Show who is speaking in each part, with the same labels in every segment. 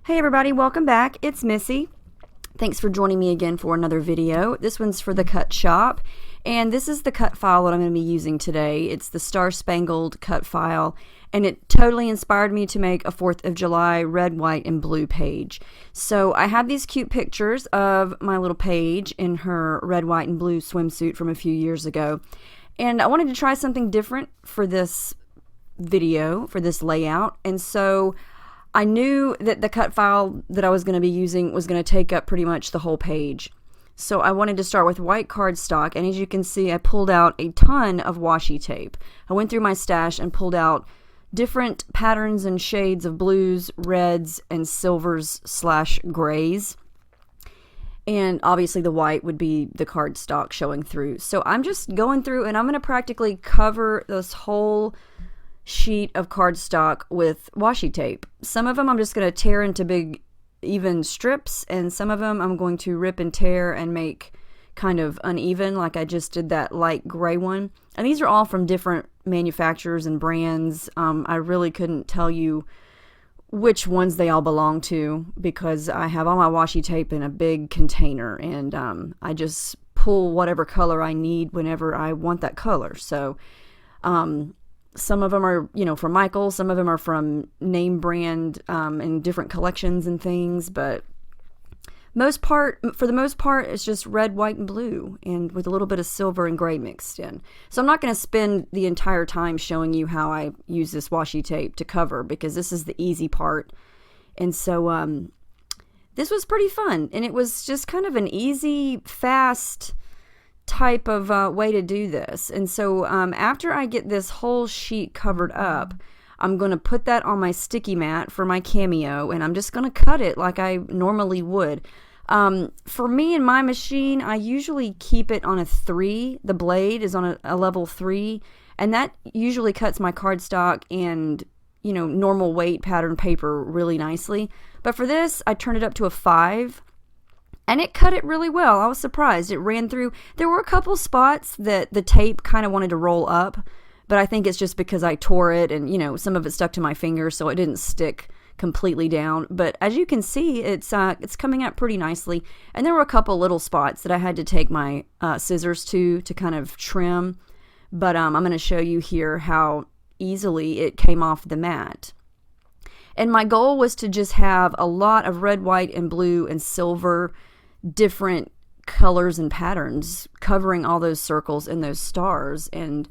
Speaker 1: Hey everybody, welcome back. It's Missy. Thanks for joining me again for another video. This one's for the Cut Shop, and this is the cut file that I'm going to be using today. It's the Star Spangled cut file, and it totally inspired me to make a 4th of July red, white, and blue page. So I have these cute pictures of my little Paige in her red, white, and blue swimsuit from a few years ago, and I wanted to try something different for this video, for this layout, and so I knew that the cut file that I was going to be using was going to take up pretty much the whole page. So I wanted to start with white cardstock, and as you can see, I pulled out a ton of washi tape. I went through my stash and pulled out different patterns and shades of blues, reds, and silvers / grays. And obviously the white would be the cardstock showing through. So I'm just going through and I'm going to practically cover this whole sheet of cardstock with washi tape. Some of them I'm just going to tear into big even strips, and some of them I'm going to rip and tear and make kind of uneven, like I just did that light gray one. And these are all from different manufacturers and brands. I really couldn't tell you which ones they all belong to because I have all my washi tape in a big container, and I just pull whatever color I need whenever I want that color. So some of them are, from Michael. Some of them are from name brand in different collections and things. But for the most part, it's just red, white, and blue, and with a little bit of silver and gray mixed in. So I'm not going to spend the entire time showing you how I use this washi tape to cover, because this is the easy part. And so this was pretty fun, and it was just kind of an easy, fast type of way to do this. And so after I get this whole sheet covered up, I'm going to put that on my sticky mat for my cameo, and I'm just going to cut it like I normally would. For me and my machine, I usually keep it on a 3. The blade is on a level 3, and that usually cuts my cardstock and normal weight pattern paper really nicely. But for this, I turned it up to a 5. And it cut it really well. I was surprised. It ran through. There were a couple spots that the tape kind of wanted to roll up, but I think it's just because I tore it and, some of it stuck to my finger, so it didn't stick completely down. But as you can see, it's coming out pretty nicely. And there were a couple little spots that I had to take my scissors to kind of trim. But I'm going to show you here how easily it came off the mat. And my goal was to just have a lot of red, white, and blue and silver, different colors and patterns covering all those circles and those stars. And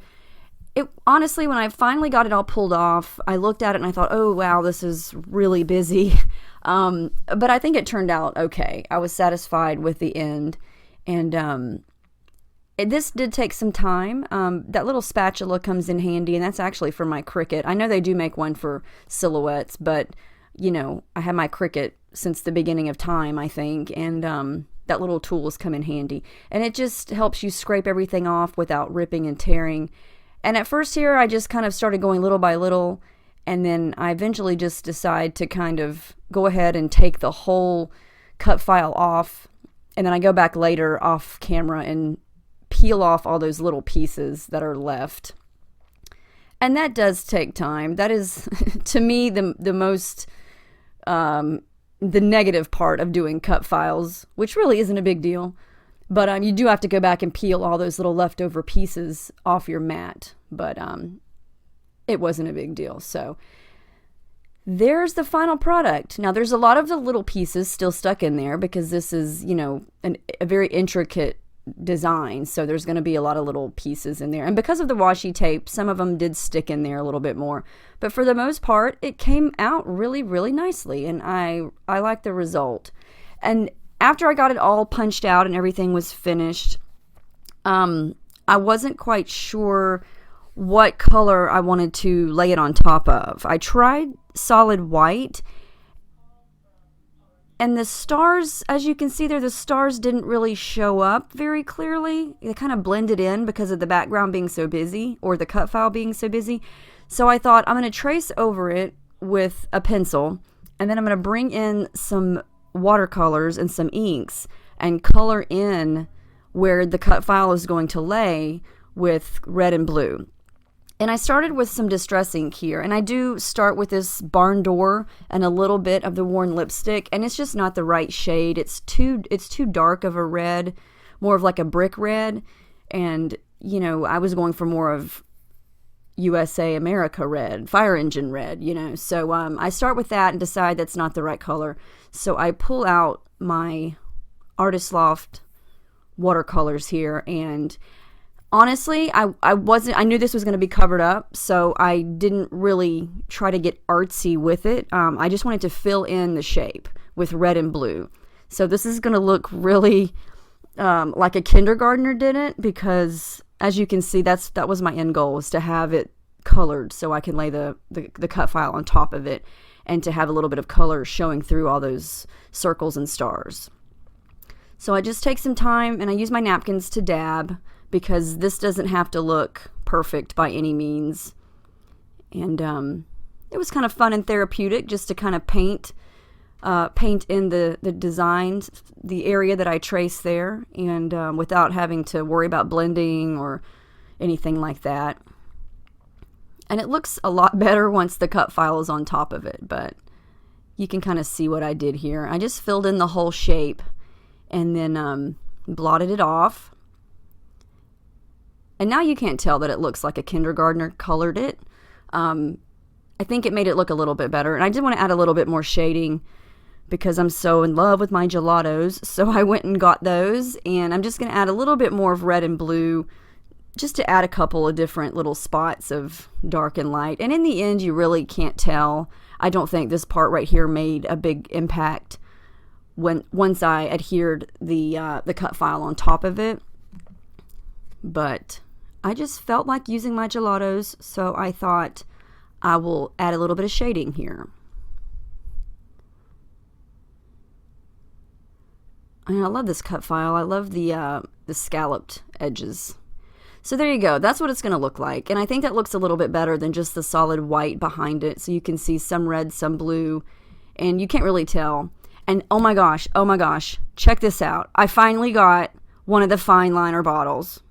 Speaker 1: it honestly, when I finally got it all pulled off, I looked at it and I thought, oh wow, this is really busy. But I think it turned out okay. I was satisfied with the end. And this did take some time. That little spatula comes in handy, and that's actually for my Cricut. I know they do make one for silhouettes, but I have my Cricut since the beginning of time, I think, and that little tool has come in handy. And it just helps you scrape everything off without ripping and tearing. And at first here, I just kind of started going little by little, and then I eventually just decide to kind of go ahead and take the whole cut file off, and then I go back later off camera and peel off all those little pieces that are left. And that does take time. That is, to me, the most the negative part of doing cut files, which really isn't a big deal. But you do have to go back and peel all those little leftover pieces off your mat. But it wasn't a big deal. So there's the final product. Now there's a lot of the little pieces still stuck in there because this is, a very intricate design, so there's going to be a lot of little pieces in there, and because of the washi tape, some of them did stick in there a little bit more, but for the most part it came out really, really nicely, and I like the result. And after I got it all punched out and everything was finished, I wasn't quite sure what color I wanted to lay it on top of. I tried solid white, and the stars, as you can see there, the stars didn't really show up very clearly. They kind of blended in because of the background being so busy, or the cut file being so busy. So I thought I'm going to trace over it with a pencil, and then I'm going to bring in some watercolors and some inks and color in where the cut file is going to lay with red and blue. And I started with some Distress ink here, and I do start with this Barn Door and a little bit of the Worn Lipstick, and it's just not the right shade. It's too dark of a red, more of like a brick red, and you know, I was going for more of USA America red, fire engine red, you know. So I start with that and decide that's not the right color. So I pull out my Artist Loft watercolors here, and honestly, I knew this was going to be covered up, so I didn't really try to get artsy with it. I just wanted to fill in the shape with red and blue. So this is going to look really like a kindergartner did it, because as you can see, that was my end goal, was to have it colored so I can lay the cut file on top of it and to have a little bit of color showing through all those circles and stars. So I just take some time and I use my napkins to dab, because this doesn't have to look perfect by any means. And it was kind of fun and therapeutic just to kind of paint in the designs, the area that I trace there, and without having to worry about blending or anything like that. And it looks a lot better once the cut file is on top of it, but you can kind of see what I did here. I just filled in the whole shape and then blotted it off. And now you can't tell that it looks like a kindergartner colored it. I think it made it look a little bit better. And I did want to add a little bit more shading because I'm so in love with my gelatos. So I went and got those. And I'm just going to add a little bit more of red and blue just to add a couple of different little spots of dark and light. And in the end, you really can't tell. I don't think this part right here made a big impact once I adhered the cut file on top of it. But I just felt like using my gelatos, so I thought I will add a little bit of shading here. And I love this cut file. I love the scalloped edges. So there you go. That's what it's going to look like. And I think that looks a little bit better than just the solid white behind it. So you can see some red, some blue, and you can't really tell. And oh my gosh, check this out. I finally got one of the fine liner bottles.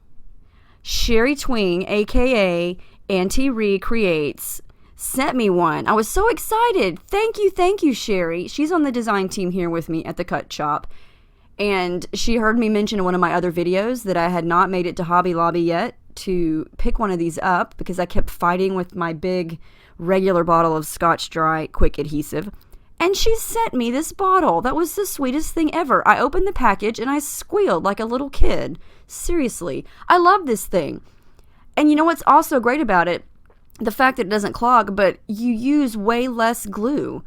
Speaker 1: Sherry Twing, aka Auntie Recreates, sent me one. I was so excited. Thank you, Sherry. She's on the design team here with me at the Cut Shop. And she heard me mention in one of my other videos that I had not made it to Hobby Lobby yet to pick one of these up because I kept fighting with my big regular bottle of Scotch-Brite quick adhesive. And she sent me this bottle. That was the sweetest thing ever. I opened the package and I squealed like a little kid. Seriously. I love this thing. And you know what's also great about it? The fact that it doesn't clog, but you use way less glue.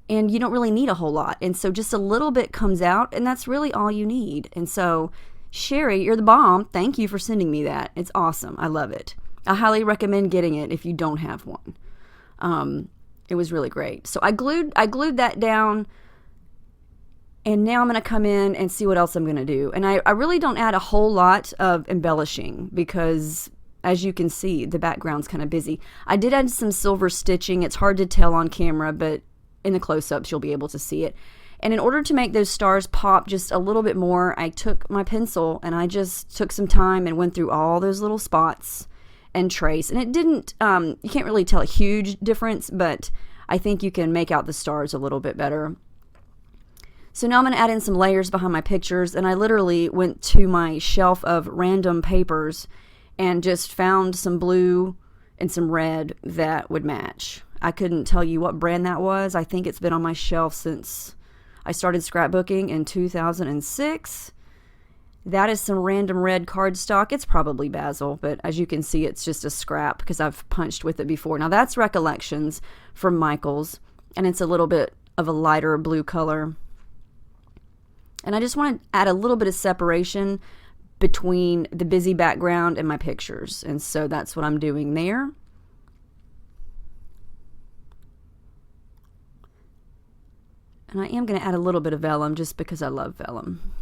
Speaker 1: And you don't really need a whole lot. And so just a little bit comes out, and that's really all you need. And so, Sherry, you're the bomb. Thank you for sending me that. It's awesome. I love it. I highly recommend getting it if you don't have one. It was really great. So I glued that down, and now I'm going to come in and see what else I'm going to do. And I really don't add a whole lot of embellishing because, as you can see, the background's kind of busy. I did add some silver stitching. It's hard to tell on camera, but in the close-ups you'll be able to see it. And in order to make those stars pop just a little bit more, I took my pencil and I just took some time and went through all those little spots and trace. And it didn't, you can't really tell a huge difference, but I think you can make out the stars a little bit better. So now I'm going to add in some layers behind my pictures, and I literally went to my shelf of random papers and just found some blue and some red that would match. I couldn't tell you what brand that was. I think it's been on my shelf since I started scrapbooking in 2006. That is some random red cardstock. It's probably Basil, but as you can see, it's just a scrap because I've punched with it before. Now that's Recollections from Michaels, and it's a little bit of a lighter blue color. And I just want to add a little bit of separation between the busy background and my pictures. And so that's what I'm doing there. And I am going to add a little bit of vellum just because I love vellum.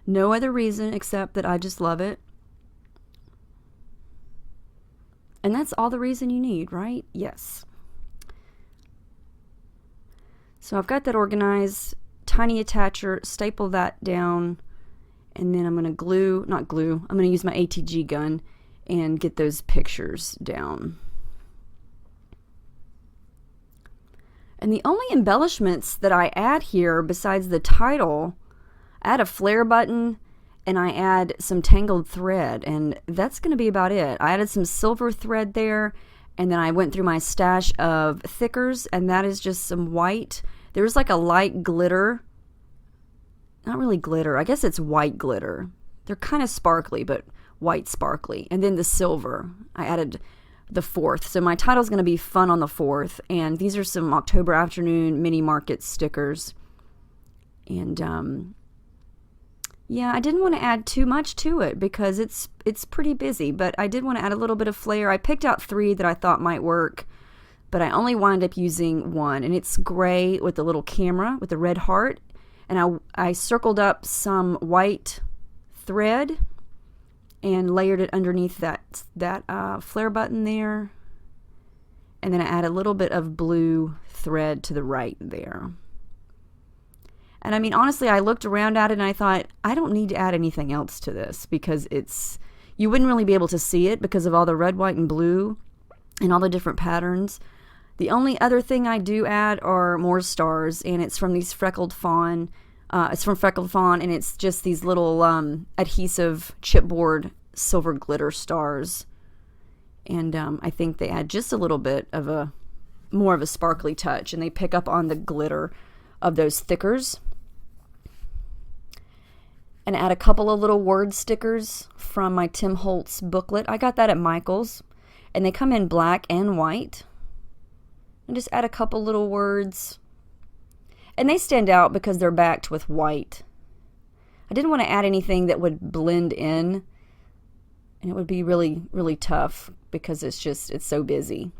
Speaker 1: No other reason except that I just love it. And that's all the reason you need, right? Yes. So I've got that organized. Tiny attacher, staple that down. And then I'm going to I'm going to use my ATG gun and get those pictures down. And the only embellishments that I add here besides the title, I add a flare button and I add some tangled thread, and that's going to be about it. I added some silver thread there, and then I went through my stash of thickers, and that is just some white. There's like a light glitter. Not really glitter. I guess it's white glitter. They're kind of sparkly, but white sparkly. And then the silver. I added the 4th. So my title is going to be Fun on the 4th. And these are some October Afternoon Mini Market stickers. And yeah, I didn't want to add too much to it because it's pretty busy, but I did want to add a little bit of flair. I picked out 3 that I thought might work, but I only wound up using 1, and it's gray with the little camera with the red heart. And I circled up some white thread and layered it underneath that flare button there. And then I add a little bit of blue thread to the right there. And I mean, honestly, I looked around at it and I thought, I don't need to add anything else to this because you wouldn't really be able to see it because of all the red, white, and blue and all the different patterns. The only other thing I do add are more stars, and it's from these Freckled Fawn. It's from Freckled Fawn, and it's just these little adhesive chipboard silver glitter stars. And I think they add just a little bit of more of a sparkly touch, and they pick up on the glitter of those thickers. And add a couple of little word stickers from my Tim Holtz booklet. I got that at Michael's, and they come in black and white. And just add a couple little words. And they stand out because they're backed with white. I didn't want to add anything that would blend in, and it would be really, really tough because it's so busy.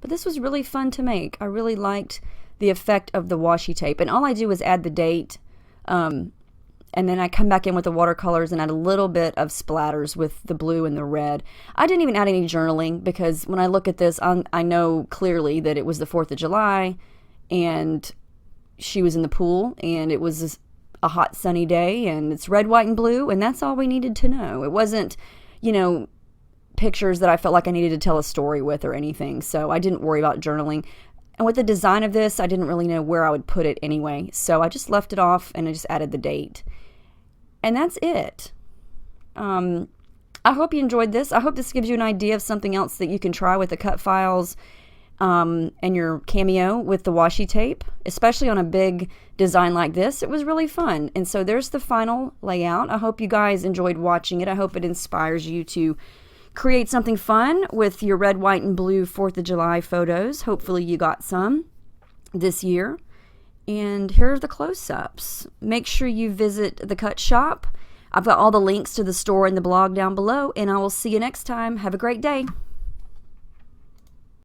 Speaker 1: But this was really fun to make. I really liked the effect of the washi tape. And all I do is add the date, and then I come back in with the watercolors and add a little bit of splatters with the blue and the red. I didn't even add any journaling because when I look at this, I know clearly that it was the 4th of July and she was in the pool and it was a hot sunny day and it's red, white, and blue, and that's all we needed to know. It wasn't, pictures that I felt like I needed to tell a story with or anything, so I didn't worry about journaling. And with the design of this, I didn't really know where I would put it anyway, so I just left it off and I just added the date. And that's it. I hope you enjoyed this. I hope this gives you an idea of something else that you can try with the cut files and your Cameo with the washi tape, especially on a big design like this. It was really fun. And so there's the final layout. I hope you guys enjoyed watching it. I hope it inspires you to create something fun with your red, white, and blue 4th of July photos. Hopefully you got some this year. And here are the close-ups. Make sure you visit the Cut Shop. I've got all the links to the store and the blog down below, and I will see you next time. Have a great day.